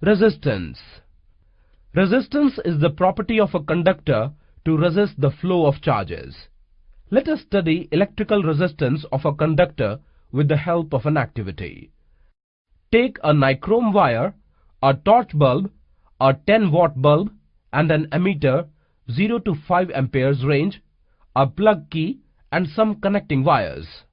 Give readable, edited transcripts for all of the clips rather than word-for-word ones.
Resistance. Resistance is the property of a conductor to resist the flow of charges. Let us study electrical resistance of a conductor with the help of an activity. Take a nichrome wire, a torch bulb, a 10-watt bulb and an ammeter 0 to 5 amperes range, a plug key and some connecting wires.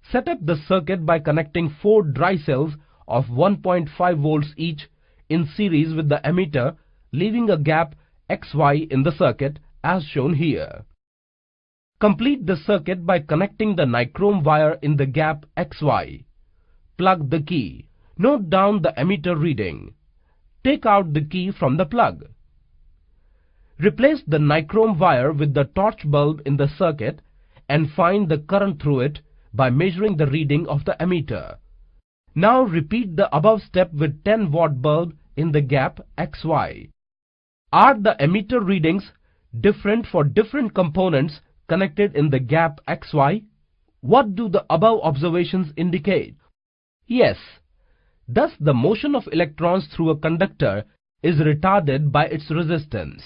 Set up the circuit by connecting 4 dry cells of 1.5 volts each in series with the ammeter, leaving a gap XY in the circuit as shown here. Complete the circuit by connecting the nichrome wire in the gap XY. Plug the key. Note down the ammeter reading. Take out the key from the plug. Replace the nichrome wire with the torch bulb in the circuit and find the current through it by measuring the reading of the ammeter. Now repeat the above step with 10-watt bulb in the gap XY. Are the ammeter readings different for different components connected in the gap XY? What do the above observations indicate? Yes. Thus the motion of electrons through a conductor is retarded by its resistance.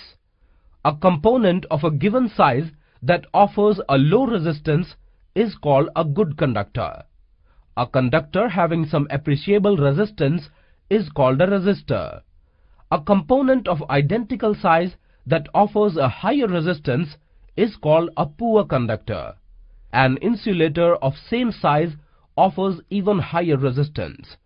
A component of a given size that offers a low resistance is called a good conductor. A conductor having some appreciable resistance is called a resistor. A component of identical size that offers a higher resistance is called a poor conductor. An insulator of same size offers even higher resistance.